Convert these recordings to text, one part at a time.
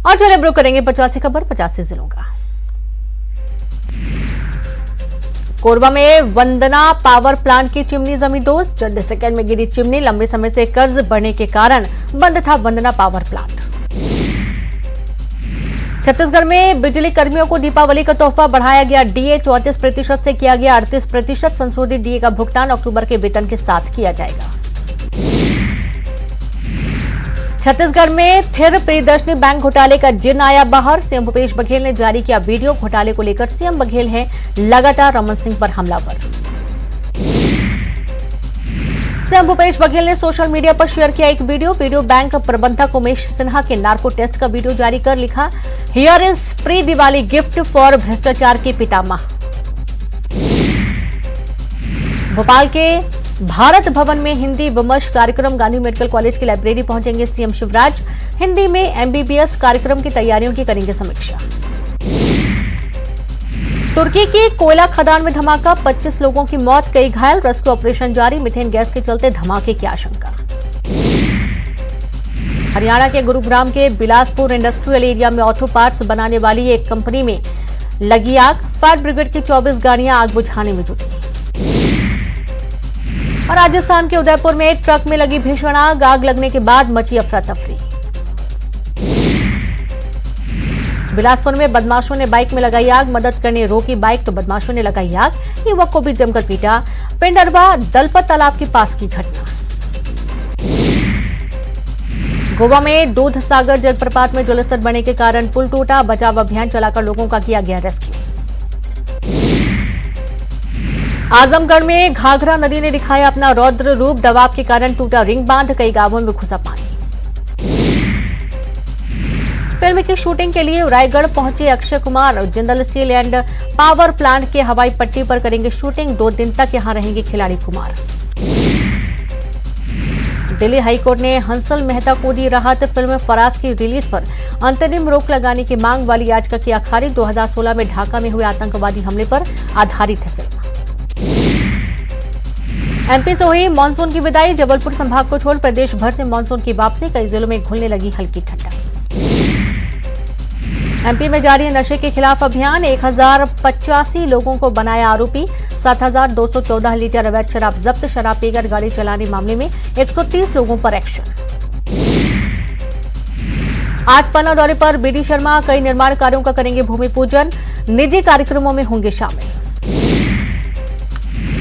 और चले ब्रो करेंगे 50 खबर 50 जिलों का। कोरबा में वंदना पावर प्लांट की चिमनी जमी डोज, चंद सेकंड में गिरी चिमनी। लंबे समय से कर्ज बढ़ने के कारण बंद था वंदना पावर प्लांट। छत्तीसगढ़ में बिजली कर्मियों को दीपावली का तोहफा बढ़ाया गया डीए 34% से किया गया 38%। संशोधित डीए का भुगतान अक्टूबर के वेतन के साथ किया जाएगा। छत्तीसगढ़ में फिर प्रियदर्शनी बैंक घोटाले का जिन आया बाहर। सीएम भूपेश बघेल ने जारी किया वीडियो। घोटाले को लेकर सीएम बघेल हैं लगातार रमन सिंह पर हमलावर। सीएम भूपेश बघेल ने सोशल मीडिया पर शेयर किया एक वीडियो बैंक प्रबंधक उमेश सिन्हा के नार्को टेस्ट का वीडियो जारी कर लिखा, here is pre Diwali gift for भ्रष्टाचार के पितामह। भोपाल के भारत भवन में हिंदी विमर्श कार्यक्रम। गांधी मेडिकल कॉलेज की लाइब्रेरी पहुंचेंगे सीएम शिवराज। हिंदी में एमबीबीएस कार्यक्रम की तैयारियों की करेंगे समीक्षा। तुर्की की कोयला खदान में धमाका, 25 लोगों की मौत, कई घायल। रेस्क्यू ऑपरेशन जारी। मीथेन गैस के चलते धमाके की आशंका। हरियाणा के गुरुग्राम के बिलासपुर इंडस्ट्रियल एरिया में ऑटो पार्ट्स बनाने वाली एक कंपनी में लगी आग। फायर ब्रिगेड की 24 गाड़ियां आग बुझाने में जुटी। और राजस्थान के उदयपुर में एक ट्रक में लगी भीषण आग लगने के बाद मची अफरा तफरी। बिलासपुर में बदमाशों ने बाइक में लगाई आग, मदद करने रोकी बाइक तो बदमाशों ने लगाई आग, युवक को भी जमकर पीटा। पिंडरवा दलपत तालाब के पास की घटना। गोवा में दूध सागर जलप्रपात में जलस्तर बढ़ने के कारण पुल टूटा, बचाव अभियान चलाकर लोगों का किया गया रेस्क्यू। आजमगढ़ में घाघरा नदी ने दिखाया अपना रौद्र रूप, दबाव के कारण टूटा रिंग बांध, कई गांवों में घुसा पानी। फिल्म की शूटिंग के लिए रायगढ़ पहुंचे Akshay Kumar. Jindal steel and power plant के हवाई पट्टी पर करेंगे शूटिंग, 2 दिन तक यहां रहेंगे खिलाड़ी कुमार। दिल्ली हाईकोर्ट ने हंसल मेहता को दी राहत। फिल्म फराज की रिलीज पर अंतरिम रोक लगाने की मांग वाली याचिका किया खारिज। 2016 में ढाका में हुए आतंकवादी हमले पर आधारित है फिल्म। एमपी से हुई मानसून की विदाई। जबलपुर संभाग को छोड़ प्रदेश भर से मानसून की वापसी, कई जिलों में घुलने लगी हल्की ठंडक। एमपी में जारी नशे के खिलाफ अभियान। 1085 लोगों को बनाया आरोपी। 7214 लीटर अवैध शराब जब्त। शराब पीकर गाड़ी चलाने मामले में 130 लोगों पर एक्शन। आज पन्ना दौरे पर बीडी शर्मा, कई निर्माण कार्यों का करेंगे भूमि पूजन, निजी कार्यक्रमों में होंगे शामिल।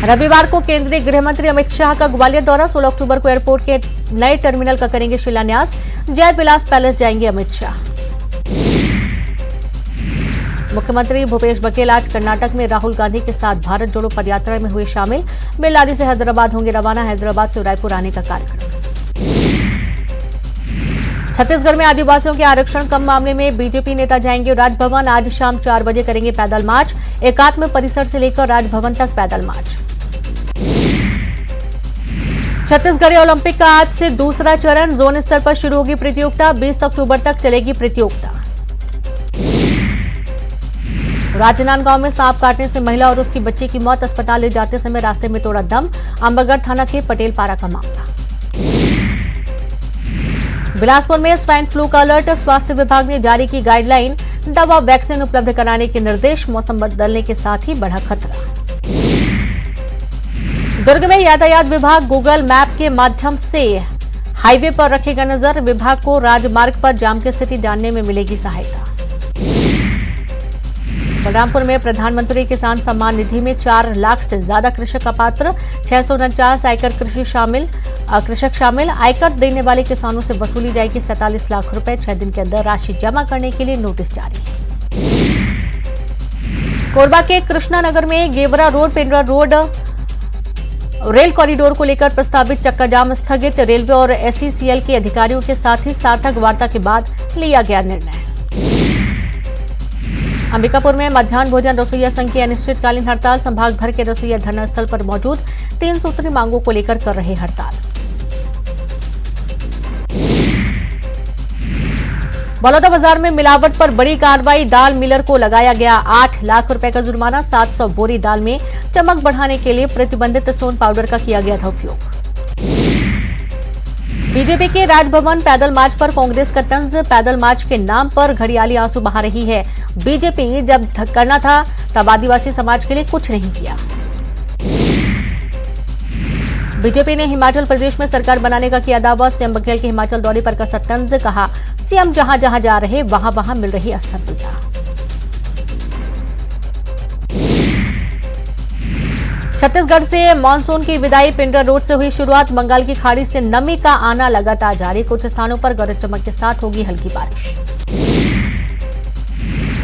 रविवार को केंद्रीय गृह मंत्री अमित शाह का ग्वालियर दौरा। 16 अक्टूबर को एयरपोर्ट के नए टर्मिनल का करेंगे शिलान्यास। जय विलास पैलेस जाएंगे अमित शाह। मुख्यमंत्री भूपेश बघेल आज कर्नाटक में राहुल गांधी के साथ भारत जोड़ो पदयात्रा में हुए शामिल। बेल्लारी से हैदराबाद होंगे रवाना। हैदराबाद से रायपुर आने का कार्यक्रम। छत्तीसगढ़ में आदिवासियों के आरक्षण कम मामले में बीजेपी नेता जाएंगे राजभवन। आज शाम 4 बजे करेंगे पैदल मार्च। एकात्म परिसर से लेकर राजभवन तक पैदल मार्च। छत्तीसगढ़ ओलंपिक का आज से दूसरा चरण। जोन स्तर पर शुरू होगी प्रतियोगिता। 20 अक्टूबर तक चलेगी प्रतियोगिता। राजनांदगांव में सांप काटने से महिला और उसकी बच्ची की मौत। अस्पताल ले जाते समय रास्ते में तोड़ा दम। अंबागढ़ थाना के पटेल पारा का मामला। बिलासपुर में स्वाइन फ्लू का अलर्ट। स्वास्थ्य विभाग ने जारी की गाइडलाइन। दवा वैक्सीन उपलब्ध कराने के निर्देश। मौसम बदलने के साथ ही बढ़ा खतरा। दुर्ग में यातायात विभाग गूगल मैप के माध्यम से हाईवे पर रखेगा नजर। विभाग को राजमार्ग पर जाम की स्थिति जानने में मिलेगी सहायता। बलरामपुर में प्रधानमंत्री किसान सम्मान निधि में 4 लाख से ज्यादा कृषक अपात्र। 649 आयकर कृषक शामिल। आयकर देने वाले किसानों से वसूली जाएगी 47 लाख रुपए। 6 दिन के अंदर राशि जमा करने के लिए नोटिस जारी। कोरबा के कृष्णानगर में Gevra road Pendra road rail corridor को लेकर प्रस्तावित चक्का जाम स्थगित। रेलवे और एसईसीएल के अधिकारियों के साथ ही सार्थक वार्ता के बाद लिया गया निर्णय। अंबिकापुर में मध्याह्न भोजन रसोइया संघ की अनिश्चितकालीन हड़ताल। संभाग भर के रसोइया धरना स्थल पर मौजूद। 3 सूत्री मांगों को लेकर कर रहे हड़ताल। बलौदाबाजार में मिलावट पर बड़ी कार्रवाई। दाल मिलर को लगाया गया 8 लाख रुपए का जुर्माना। 700 बोरी दाल में चमक बढ़ाने के लिए प्रतिबंधित स्टोन पाउडर का किया गया था उपयोग। बीजेपी के राजभवन पैदल मार्च पर कांग्रेस का तंज, पैदल मार्च के नाम पर घड़ियाली आंसू बहा रही है। बीजेपी जब करना था तब आदिवासी समाज के लिए कुछ नहीं किया। बीजेपी ने हिमाचल प्रदेश में सरकार बनाने का किया दावा, सीएम बघेल के हिमाचल दौरे पर कसा तंज, कहा सीएम जहां जहां जा रहे वहां वहां मिल रही असफलता। छत्तीसगढ़ से मानसून की विदाई, पिंडरा रोड से हुई शुरुआत, बंगाल की खाड़ी से नमी का आना लगातार जारी, कुछ स्थानों पर गरज चमक के साथ होगी हल्की बारिश।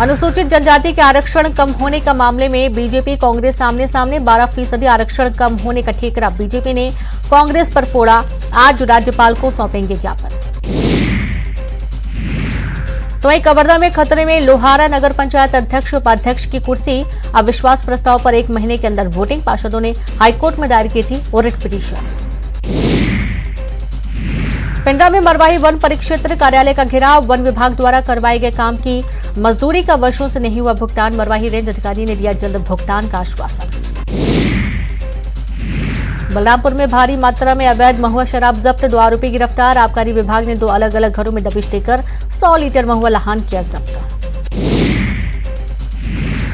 अनुसूचित जनजाति के आरक्षण कम होने का मामले में बीजेपी कांग्रेस आमने सामने, 12% आरक्षण कम होने का ठेकरा बीजेपी ने कांग्रेस पर फोड़ा, आज राज्यपाल को सौंपेंगे ज्ञापन। तो वहीं कवर्धा में खतरे में लोहारा नगर पंचायत अध्यक्ष उपाध्यक्ष की कुर्सी, अविश्वास प्रस्ताव पर 1 महीने के अंदर वोटिंग, पार्षदों ने हाईकोर्ट में दायर की थी रिट पिटीशन। पिंडरा में मरवाही वन परिक्षेत्र कार्यालय का घेराव, वन विभाग द्वारा करवाए गए काम की मजदूरी का वर्षों से नहीं हुआ भुगतान, मरवाही रेंज अधिकारी ने दिया जल्द भुगतान का आश्वासन। बलरामपुर में भारी मात्रा में अवैध महुआ शराब जब्त, 2 आरोपी गिरफ्तार, आबकारी विभाग ने 2 अलग अलग घरों में दबिश देकर 100 लीटर महुआ लाहन किया जब्त।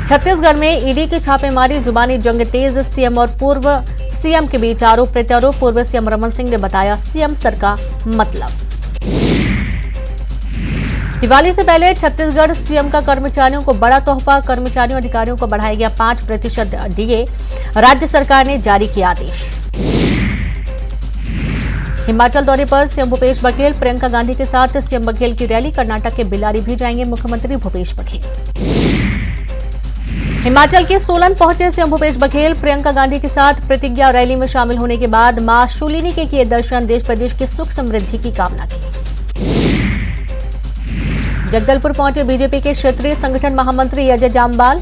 छत्तीसगढ़ में ईडी की छापेमारी, जुबानी जंग तेज, सीएम और पूर्व सीएम के बीच आरोप प्रत्यारोप, पूर्व सीएम रमन सिंह ने बताया सीएम सर का मतलब। दिवाली से पहले छत्तीसगढ़ सीएम का कर्मचारियों को बड़ा तोहफा, कर्मचारियों अधिकारियों को बढ़ाया गया 5% डीए, राज्य सरकार ने जारी किया आदेश। हिमाचल दौरे पर सीएम भूपेश बघेल, प्रियंका गांधी के साथ सीएम बघेल की रैली, कर्नाटक के बिलारी भी जाएंगे मुख्यमंत्री भूपेश बघेल। हिमाचल के सोलन पहुंचे सीएम भूपेश बघेल, प्रियंका गांधी के साथ प्रतिज्ञा रैली में शामिल होने के बाद मां शूलिनी के किए दर्शन, देश प्रदेश की सुख समृद्धि की कामना की। जगदलपुर पहुंचे बीजेपी के क्षेत्रीय संगठन महामंत्री अजय जामवाल,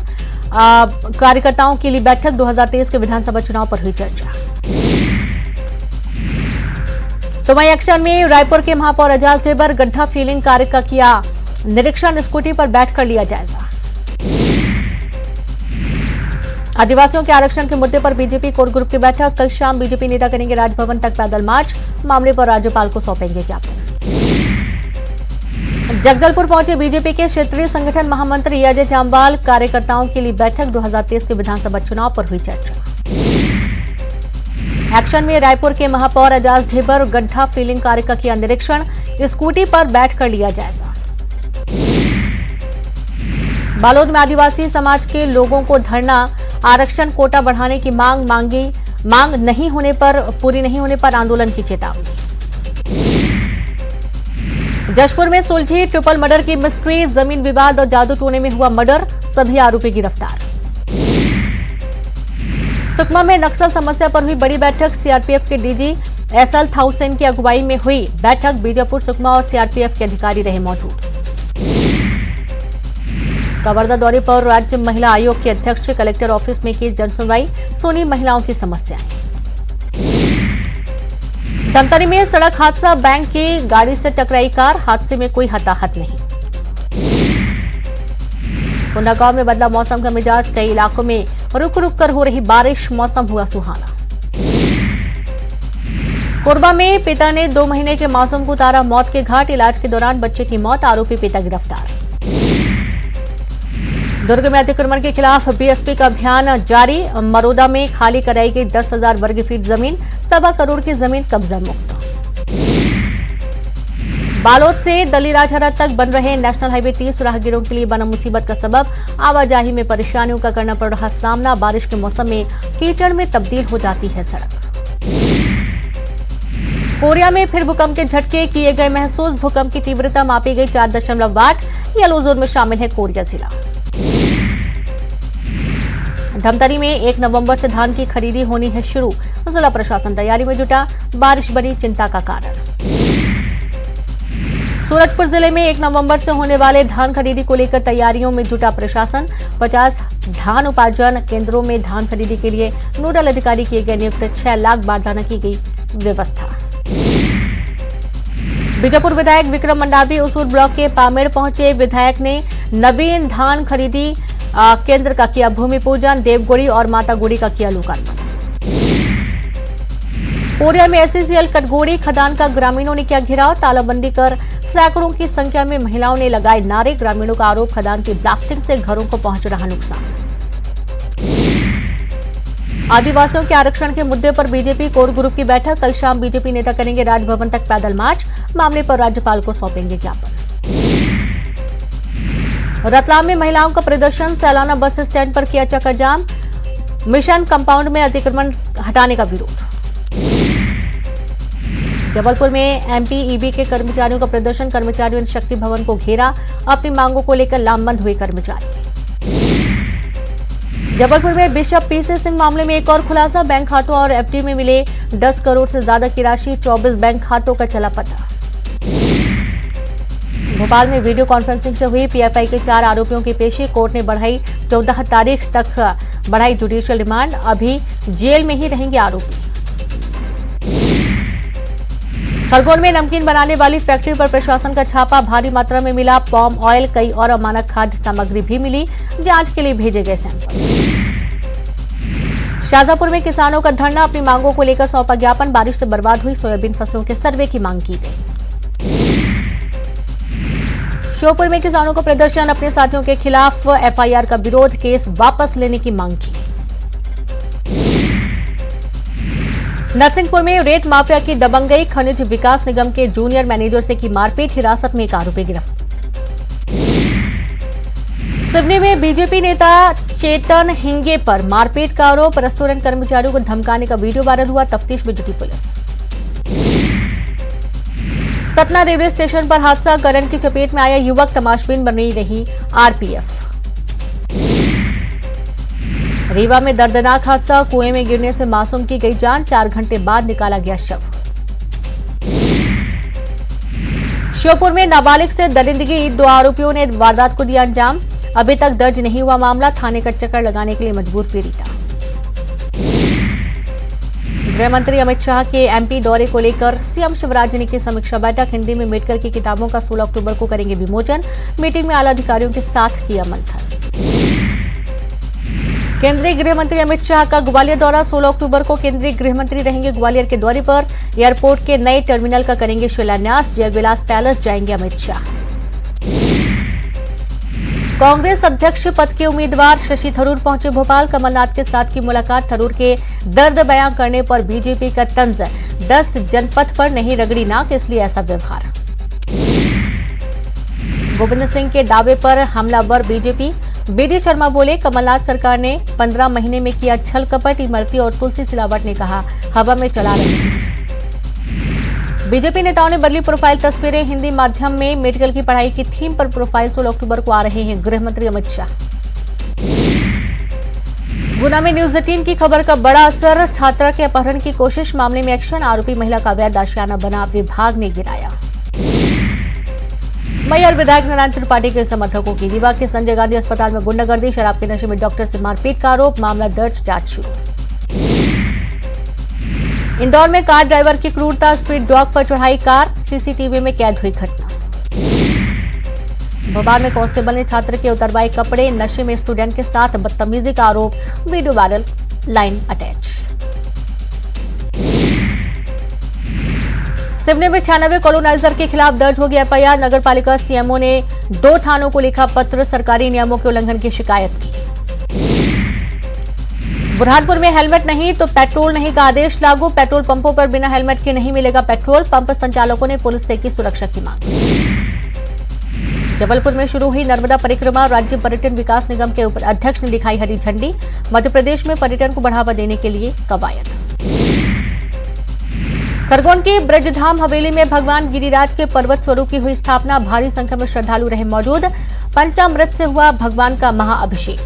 कार्यकर्ताओं के लिए बैठक, 2023 के विधानसभा चुनाव पर हुई चर्चा। तो वहीं एक्शन में रायपुर के महापौर एजाज ढेबर, गड्ढा फिलिंग कार्य का किया निरीक्षण, स्कूटी पर बैठकर लिया जायजा। आदिवासियों के आरक्षण के मुद्दे पर बीजेपी कोर ग्रुप की बैठक, कल शाम बीजेपी नेता करेंगे राजभवन तक पैदल मार्च, मामले पर राज्यपाल को सौंपेंगे ज्ञापन। जगदलपुर पहुंचे बीजेपी के क्षेत्रीय संगठन महामंत्री अजय जामवाल, कार्यकर्ताओं के लिए बैठक, 2023 के विधानसभा चुनाव पर हुई चर्चा। एक्शन में रायपुर के महापौर एजाज ढेबर, गड्ढा फिलिंग कार्य का किया निरीक्षण, स्कूटी पर बैठकर लिया जायजा। बालोद में आदिवासी समाज के लोगों को धरना, आरक्षण कोटा बढ़ाने की मांग नहीं होने पर पूरी नहीं होने पर आंदोलन की चेतावनी। जशपुर में सुलझी ट्रिपल मर्डर की मिस्ट्री, जमीन विवाद और जादू टोने में हुआ मर्डर, सभी आरोपी गिरफ्तार। सुकमा में नक्सल समस्या पर हुई बड़ी बैठक, सीआरपीएफ के डीजी एसएल थाउसेन की अगुवाई में हुई बैठक, बीजापुर, सुकमा और सीआरपीएफ के अधिकारी रहे मौजूद। कवर्धा दौरे पर राज्य महिला आयोग के अध्यक्ष, कलेक्टर ऑफिस में की जनसुनवाई, सुनी महिलाओं की समस्याएं। धमतरी में सड़क हादसा, बैंक की गाड़ी से टकराई कार, हादसे में कोई हताहत नहीं। कोंडागांव में बदला मौसम का मिजाज, कई इलाकों में रुक रुक कर हो रही बारिश, मौसम हुआ सुहाना। कोरबा में पिता ने 2 महीने के मासूम को उतारा मौत के घाट, इलाज के दौरान बच्चे की मौत, आरोपी पिता गिरफ्तार। दुर्ग में अतिक्रमण के खिलाफ बीएसपी का अभियान जारी, मरोदा में खाली कराई गई 10,000 वर्ग फीट जमीन, 1.25 करोड़ की जमीन कब्जा मुक्त। बालोद से दलीराजहरा तक बन रहे नेशनल हाईवे 30 राहगीरों के लिए बना मुसीबत का सबब, आवाजाही में परेशानियों का करना पड़ रहा सामना, बारिश के मौसम में कीचड़ में तब्दील हो जाती है सड़क। कोरिया में फिर भूकंप के झटके किए गए महसूस, भूकंप की तीव्रता मापी गई 4.8, येलो जोन में शामिल है कोरिया जिला। धमतरी में 1 नवंबर से धान की खरीदी होनी है शुरू, जिला प्रशासन तैयारी में जुटा, बारिश बनी चिंता का कारण। सूरजपुर जिले में 1 नवंबर से होने वाले धान खरीदी को लेकर तैयारियों में जुटा प्रशासन, 50 धान उपार्जन केंद्रों में धान खरीदी के लिए नोडल अधिकारी किए गए नियुक्त, 6 लाख बारदाना की गई व्यवस्था। बीजापुर विधायक विक्रम मंडावी उसूर ब्लॉक के पामेड़ पहुंचे, विधायक ने नवीन धान खरीदी केंद्र का किया भूमि पूजन, देवगुड़ी और माता गुड़ी का किया लोकार्पण। कोरिया में एससीसीएल कटघोरी खदान का ग्रामीणों ने किया घेराव, तालाबंदी कर सैकड़ों की संख्या में महिलाओं ने लगाए नारे। ग्रामीणों का आरोप, खदान की ब्लास्टिंग से घरों को पहुंच रहा नुकसान। आदिवासियों के आरक्षण के मुद्दे पर बीजेपी कोर ग्रुप की बैठक, कल शाम बीजेपी नेता करेंगे राजभवन तक पैदल मार्च, मामले पर राज्यपाल को सौंपेंगे ज्ञापन। रतलाम में महिलाओं का प्रदर्शन, सैलाना बस स्टैंड पर किया चक्का जाम, मिशन कंपाउंड में अतिक्रमण हटाने का विरोध। जबलपुर में एमपीईबी के कर्मचारियों का प्रदर्शन, कर्मचारियों ने शक्ति भवन को घेरा, अपनी मांगों को लेकर लामबंद हुए कर्मचारी। जबलपुर में बिशप पीसी सिंह मामले में एक और खुलासा, बैंक खातों और एफडी में मिले 10 करोड़ से ज्यादा की राशि, 24 बैंक खातों का चला पता। भोपाल में वीडियो कॉन्फ्रेंसिंग से हुई पीएफआई के 4 आरोपियों की पेशी, कोर्ट ने बढ़ाई 14 तारीख तक बढ़ाई जुडिशियल रिमांड, अभी जेल में ही रहेंगे आरोपी। खरगोन में नमकीन बनाने वाली फैक्ट्री पर प्रशासन का छापा, भारी मात्रा में मिला पॉम ऑयल, कई और अमानक खाद्य सामग्री भी मिली, जांच के लिए भेजे गए सैंपल। शाहजहांपुर में किसानों का धरना, अपनी मांगों को लेकर सौंपा ज्ञापन, बारिश से बर्बाद हुई सोयाबीन फसलों के सर्वे की मांग की गई। श्योपुर में किसानों का प्रदर्शन, अपने साथियों के खिलाफ एफआईआर का विरोध, केस वापस लेने की मांग की। नरसिंहपुर में रेत माफिया की दबंगई, खनिज विकास निगम के जूनियर मैनेजर से की मारपीट, हिरासत में एक आरोपी गिरफ्तार। सिवनी में बीजेपी नेता चेतन हिंगे पर मारपीट का आरोप, रेस्टोरेंट कर्मचारियों को धमकाने का वीडियो वायरल हुआ, तफ्तीश में जुटी पुलिस। सतना रेलवे स्टेशन पर हादसा, करंट की चपेट में आया युवक, तमाशबीन बनी रही आरपीएफ। रीवा में दर्दनाक हादसा, कुएं में गिरने से मासूम की गई जान, 4 घंटे बाद निकाला गया शव। श्योपुर में नाबालिग से दरिंदगी, 2 आरोपियों ने वारदात को दिया अंजाम, अभी तक दर्ज नहीं हुआ मामला, थाने का चक्कर लगाने के लिए मजबूर पीड़िता। गृह मंत्री अमित शाह के एमपी दौरे को लेकर सीएम शिवराज ने की समीक्षा बैठक, हिंदी में मेडकर की किताबों का 16 अक्टूबर को करेंगे विमोचन, मीटिंग में आला अधिकारियों के साथ किया मंथन। केंद्रीय गृह मंत्री अमित शाह का ग्वालियर दौरा, 16 अक्टूबर को केंद्रीय गृह मंत्री रहेंगे ग्वालियर के दौरे पर, एयरपोर्ट के नए टर्मिनल का करेंगे शिलान्यास, जयविलास पैलेस जाएंगे अमित शाह। कांग्रेस अध्यक्ष पद के उम्मीदवार शशि थरूर पहुंचे भोपाल, कमलनाथ के साथ की मुलाकात, थरूर के दर्द बयां करने पर बीजेपी का तंज, 10 जनपद पर नहीं रगड़ी नाक, इसलिए ऐसा व्यवहार। गोविंद सिंह के दावे पर हमलावर बीजेपी, बीडी शर्मा बोले कमलनाथ सरकार ने 15 महीने में किया छल कपट, इमरती और तुलसी सिलावट ने कहा हवा में चला रही थी। बीजेपी नेताओं ने बदली प्रोफाइल तस्वीरें, हिंदी माध्यम में मेडिकल की पढ़ाई की थीम पर प्रोफाइल, 16 अक्टूबर को आ रहे हैं गृह मंत्री अमित शाह। गुना में न्यूज 18 की खबर का बड़ा असर, छात्रा के अपहरण की कोशिश, मामले में एक्शन, आरोपी महिला का अवैध आशियाना बना, विभाग ने गिराया। मैयर विधायक नारायण त्रिपाठी के समर्थकों की रीवा के संजय गांधी अस्पताल में गुंडागर्दी, शराब के नशे में डॉक्टर से मारपीट का आरोप, मामला दर्ज, जांच शुरू। इंदौर में कार ड्राइवर की क्रूरता, स्पीड डॉग पर चढ़ाई कार, सीसीटीवी में कैद हुई घटना। भोपाल में कांस्टेबल ने छात्र के उतरवाए कपड़े, नशे में स्टूडेंट के साथ बदतमीजी का आरोप, video viral, line attach. Seoni में 96 कॉलोनाइजर के खिलाफ दर्ज होगी एफआईआर, नगर पालिका सीएमओ ने 2 थानों को लिखा पत्र, सरकारी नियमों के उल्लंघन की शिकायत की। बुरहानपुर में हेलमेट नहीं तो पेट्रोल नहीं का आदेश लागू, पेट्रोल पंपों पर बिना हेलमेट के नहीं मिलेगा पेट्रोल, पंप संचालकों ने पुलिस से की सुरक्षा की मांग। जबलपुर में शुरू हुई नर्मदा परिक्रमा, राज्य पर्यटन विकास निगम के अध्यक्ष ने दिखाई हरी झंडी, मध्य प्रदेश में पर्यटन को बढ़ावा देने के लिए कवायद। खरगोन की ब्रजधाम हवेली में भगवान गिरिराज के पर्वत स्वरूप की हुई स्थापना, भारी संख्या में श्रद्धालु रहे मौजूद, पंचामृत से हुआ भगवान का महाअभिषेक।